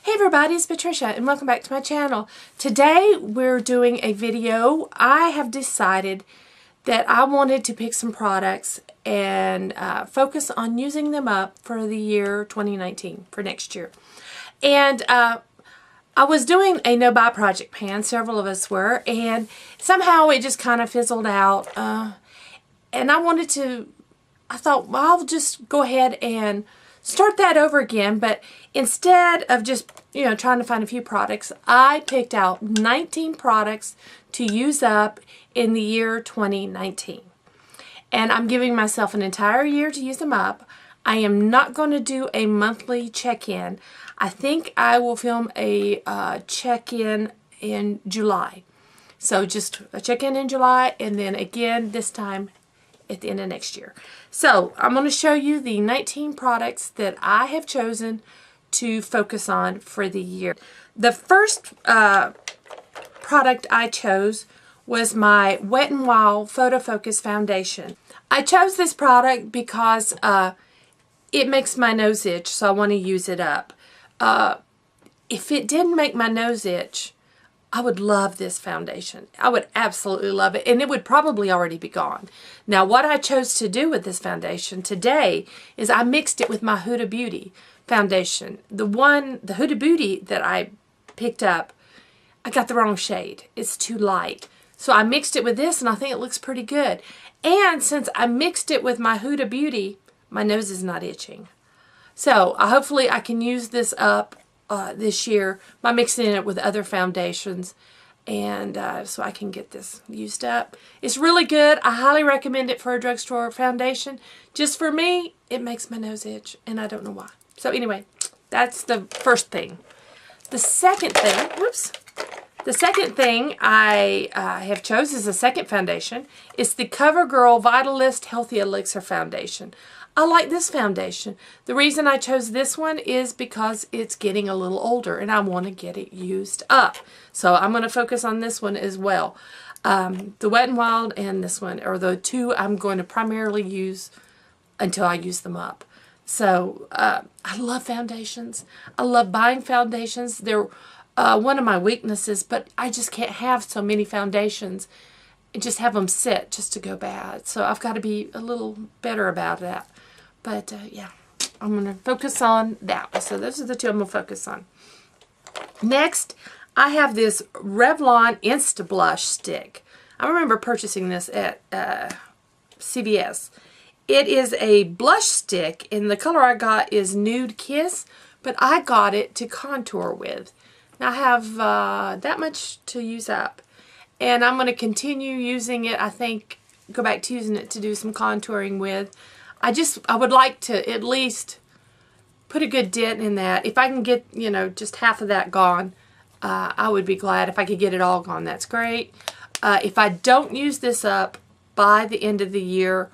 Hey everybody, it's Patricia and welcome back to my channel. Today we're doing a video. I have decided that I wanted to pick some products and focus on using them up for the year 2019, for next year. And I was doing a no-buy project pan, several of us were, and somehow it just kind of fizzled out. And I thought, well, I'll just go ahead and start that over again, but instead of just, trying to find a few products, I picked out 19 products to use up in the year 2019. And I'm giving myself an entire year to use them up. I am not going to do a monthly check-in. I think I will film a check-in in July. So just a check-in in July and then again this time at the end of next year. So I'm going to show you the 19 products that I have chosen to focus on for the year. The first product I chose was my Wet n Wild Photo Focus Foundation. I chose this product because it makes my nose itch, so I want to use it up. If it didn't make my nose itch, I would love this foundation. I would absolutely love it, and it would probably already be gone. Now, what I chose to do with this foundation today is I mixed it with my Huda Beauty foundation. The Huda Beauty that I picked up, I got the wrong shade. It's too light. So I mixed it with this, and I think it looks pretty good. And since I mixed it with my Huda Beauty, my nose is not itching. So hopefully I can use this up this year by mixing it with other foundations, and so I can get this used up. It's really good. I highly recommend it for a drugstore foundation. Just for me, it makes my nose itch, and I don't know why. So anyway, that's the first thing. The second thing, the second thing I have chose as a second foundation is the CoverGirl Vitalist Healthy Elixir Foundation. I like this foundation. The reason I chose this one is because it's getting a little older and I want to get it used up. So I'm going to focus on this one as well. The Wet n Wild and this one are the two I'm going to primarily use until I use them up. So I love foundations. I love buying foundations. They're one of my weaknesses, but I just can't have so many foundations and just have them sit just to go bad. So I've got to be a little better about that. But yeah, I'm going to focus on that. So those are the two I'm going to focus on. Next, I have this Revlon Insta Blush Stick. I remember purchasing this at CVS. It is a blush stick, and the color I got is Nude Kiss, but I got it to contour with. Now I have that much to use up, and I'm going to continue using it. I think go back to using it to do some contouring with. I would like to at least put a good dent in that. If I can get, just half of that gone, I would be glad. If I could get it all gone, that's great. If I don't use this up by the end of the year,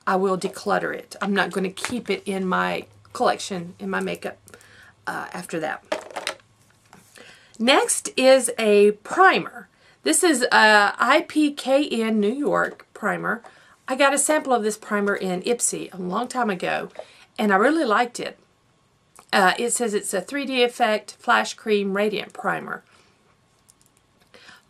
I will declutter it. I'm not going to keep it in my collection, in my makeup after that. Next is a primer. This is a IPKN New York primer. I got a sample of this primer in Ipsy a long time ago, and I really liked it. It says it's a 3D Effect Flash Cream Radiant Primer.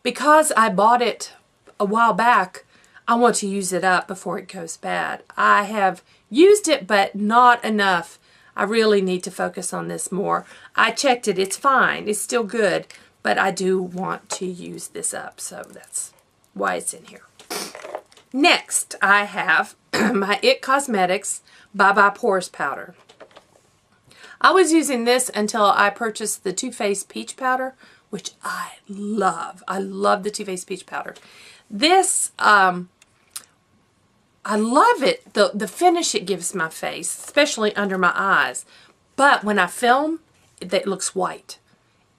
Because I bought it a while back, I want to use it up before it goes bad. I have used it, but not enough. I really need to focus on this more. I checked it. It's fine. It's still good, but I do want to use this up, so that's why it's in here. Next, I have my IT Cosmetics Bye Bye Pores Powder. I was using this until I purchased the Too Faced Peach Powder, which I love. I love the Too Faced Peach Powder. This, I love it, the finish it gives my face, especially under my eyes. But when I film, it looks white.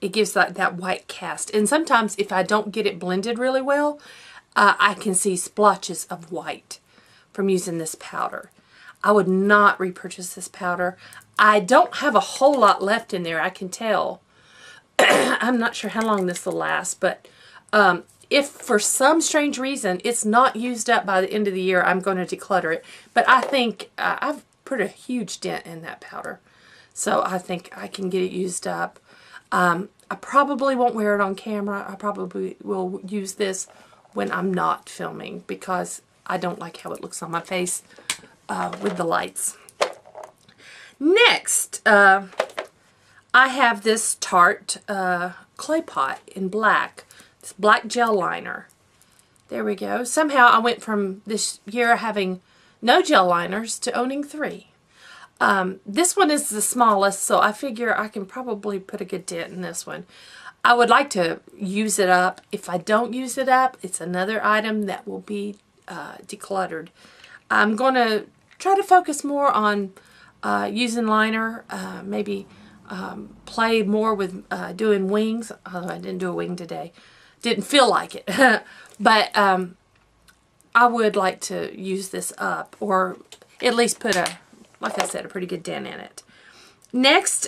It gives that white cast. And sometimes if I don't get it blended really well, I can see splotches of white from using this powder. I would not repurchase this powder. I don't have a whole lot left in there, I can tell. I'm not sure how long this will last, but if for some strange reason it's not used up by the end of the year, I'm going to declutter it. But I think I've put a huge dent in that powder. So I think I can get it used up. I probably won't wear it on camera. I probably will use this when I'm not filming because I don't like how it looks on my face with the lights. Next, I have this Tarte clay pot in black. This black gel liner. There we go. Somehow I went from this year having no gel liners to owning 3. This one is the smallest, so I figure I can probably put a good dent in this one. I would like to use it up. If I don't use it up, it's another item that will be decluttered. I'm going to try to focus more on using liner, maybe play more with doing wings, although I didn't do a wing today. Didn't feel like it. But I would like to use this up, or at least put a, like I said, a pretty good dent in it. Next,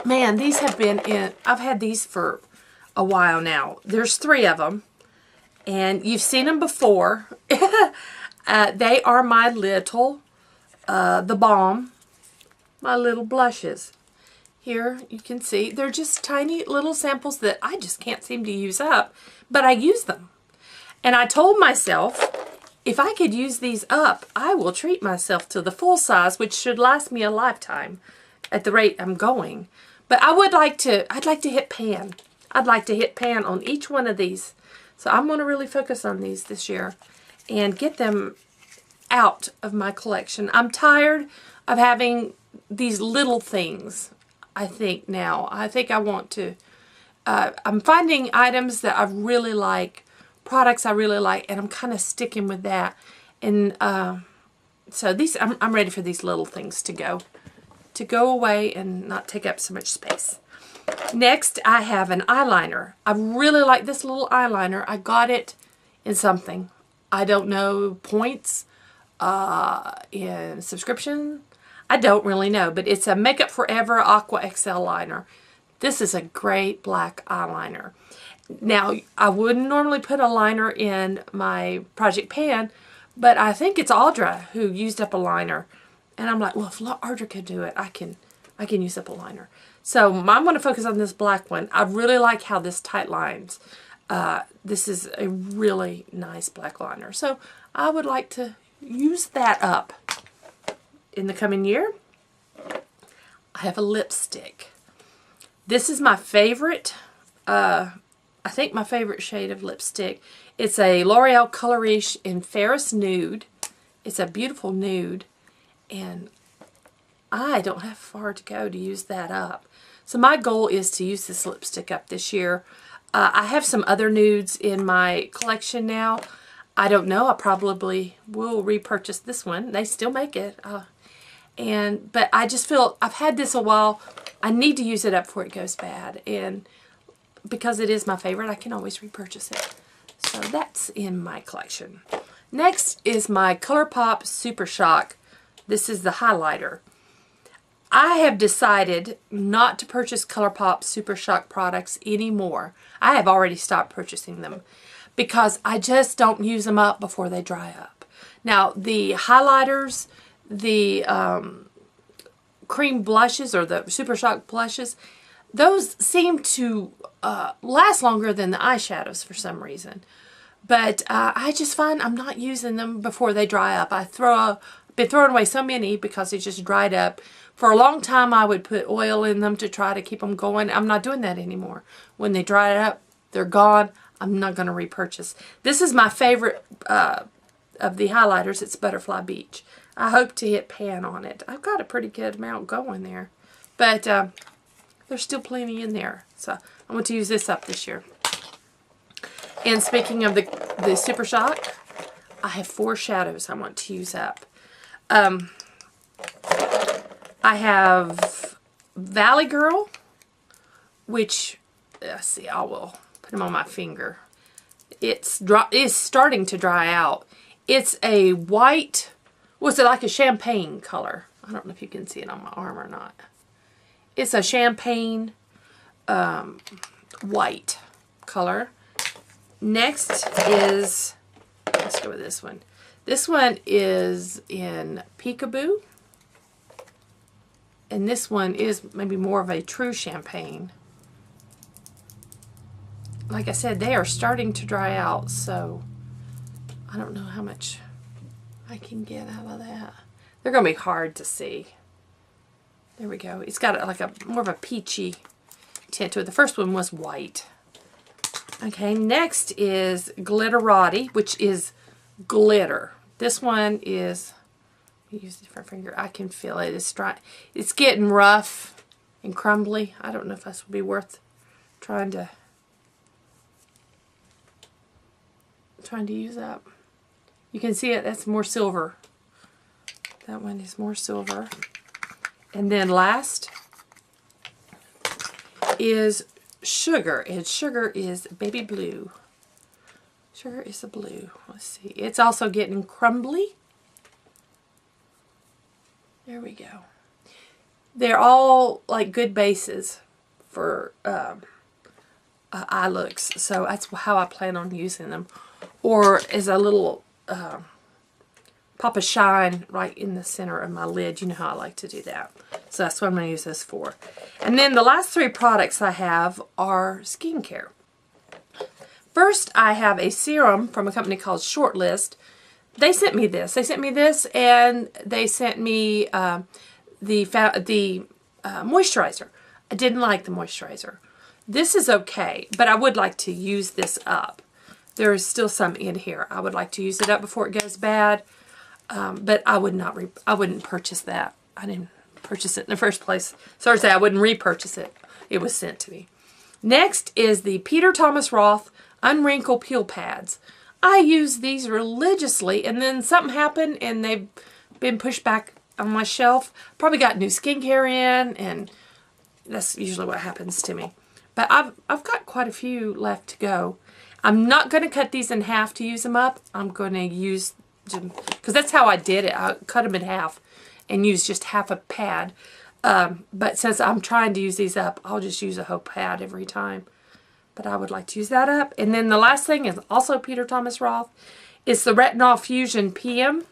man, these have been in, I've had these for a while now. There's 3 of them, and you've seen them before. They are my little, the Balm, my little blushes. Here you can see, they're just tiny little samples that I just can't seem to use up, but I use them. And I told myself, if I could use these up, I will treat myself to the full size, which should last me a lifetime at the rate I'm going. But I would like to, I'd like to hit pan. I'd like to hit pan on each one of these. So I'm going to really focus on these this year and get them out of my collection. I'm tired of having these little things, I think now. I think I want to, I'm finding items that I really like, products I really like, and I'm kind of sticking with that. And so these, I'm ready for these little things to go away and not take up so much space. Next, I have an eyeliner. I really like this little eyeliner. I got it in something. I don't know, points, in subscription. I don't really know, but it's a Makeup Forever Aqua XL liner. This is a great black eyeliner. Now, I wouldn't normally put a liner in my project pan, but I think it's Audra who used up a liner. And I'm like, well, if Audra could do it, I can use up a liner. So I'm going to focus on this black one. I really like how this tight lines. This is a really nice black liner. So I would like to use that up in the coming year. I have a lipstick. This is my favorite, I think my favorite shade of lipstick. It's a L'Oreal Color Riche in Ferris Nude. It's a beautiful nude, and I don't have far to go to use that up. So my goal is to use this lipstick up this year. I have some other nudes in my collection now. I don't know. I probably will repurchase this one. They still make it. But I just feel I've had this a while. I need to use it up before it goes bad. And because it is my favorite, I can always repurchase it. So that's in my collection. Next is my ColourPop Super Shock. This is the highlighter. I have decided not to purchase ColourPop Super Shock products anymore. I have already stopped purchasing them because I just don't use them up before they dry up. Now, the highlighters, the cream blushes or the Super Shock blushes, those seem to last longer than the eyeshadows for some reason. But I just find I'm not using them before they dry up. I've been throwing away so many because they just dried up. For a long time, I would put oil in them to try to keep them going. I'm not doing that anymore. When they dry up, they're gone. I'm not going to repurchase. This is my favorite of the highlighters. It's Butterfly Beach. I hope to hit pan on it. I've got a pretty good amount going there. But there's still plenty in there. So I want to use this up this year. And speaking of the Super Shock, I have 4 shadows I want to use up. I have Valley Girl, which, let's see, I will put them on my finger. It's starting to dry out. It's a white, what's it, like a champagne color. I don't know if you can see it on my arm or not. It's a champagne white color. Next is, let's go with this one. This one is in Peekaboo. And this one is maybe more of a true champagne. Like I said, they are starting to dry out, so I don't know how much I can get out of that. They're going to be hard to see. There we go. It's got like a more of a peachy tint to it. The first one was white. Okay, next is Glitterati, which is glitter. This one is, use a different finger. I can feel it. It's dry. It's getting rough and crumbly. I don't know if this would be worth trying to use up. You can see it. That's more silver. That one is more silver. And then last is Sugar, and Sugar is baby blue. Sugar is a blue. Let's see. It's also getting crumbly. There we go. They're all like good bases for eye looks, so that's how I plan on using them. Or as a little pop of shine right in the center of my lid. You know how I like to do that. So that's what I'm going to use this for. And then the last three products I have are skincare. First, I have a serum from a company called Shortlist. They sent me this. They sent me this, and they sent me the moisturizer. I didn't like the moisturizer. This is okay, but I would like to use this up. There is still some in here. I would like to use it up before it goes bad. But I wouldn't purchase that. I didn't purchase it in the first place. Sorry to say, I wouldn't repurchase it. It was sent to me. Next is the Peter Thomas Roth Unwrinkle Peel Pads. I use these religiously, and then something happened, and they've been pushed back on my shelf. Probably got new skincare in, and that's usually what happens to me. But I've got quite a few left to go. I'm not going to cut these in half to use them up. I'm going to use, because that's how I did it. I cut them in half and use just half a pad. But since I'm trying to use these up, I'll just use a whole pad every time. But I would like to use that up. And then the last thing is also Peter Thomas Roth. It's the Retinol Fusion PM.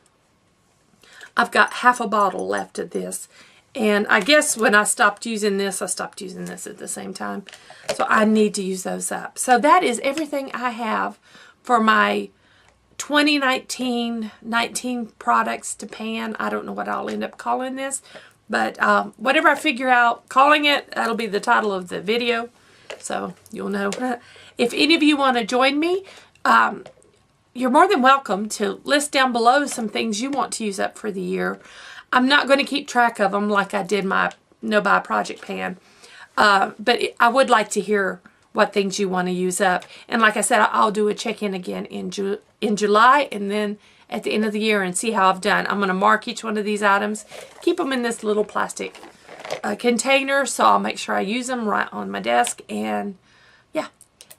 I've got half a bottle left of this. And I guess when I stopped using this, I stopped using this at the same time. So I need to use those up. So that is everything I have for my 2019 products to pan. I don't know what I'll end up calling this. But whatever I figure out calling it, that'll be the title of the video. So you'll know. If any of you want to join me, you're more than welcome to list down below some things you want to use up for the year. I'm not going to keep track of them like I did my No Buy Project Pan. But I would like to hear what things you want to use up. And like I said, I'll do a check-in again in July and then at the end of the year and see how I've done. I'm going to mark each one of these items, keep them in this little plastic container, so I'll make sure I use them right on my desk. And yeah,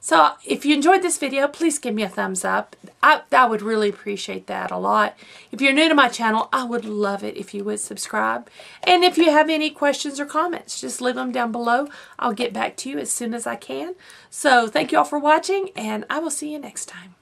so if you enjoyed this video, please give me a thumbs up. I would really appreciate that a lot. If you're new to my channel, I would love it if you would subscribe. And if you have any questions or comments, just leave them down below. I'll get back to you as soon as I can. So thank you all for watching, and I will see you next time.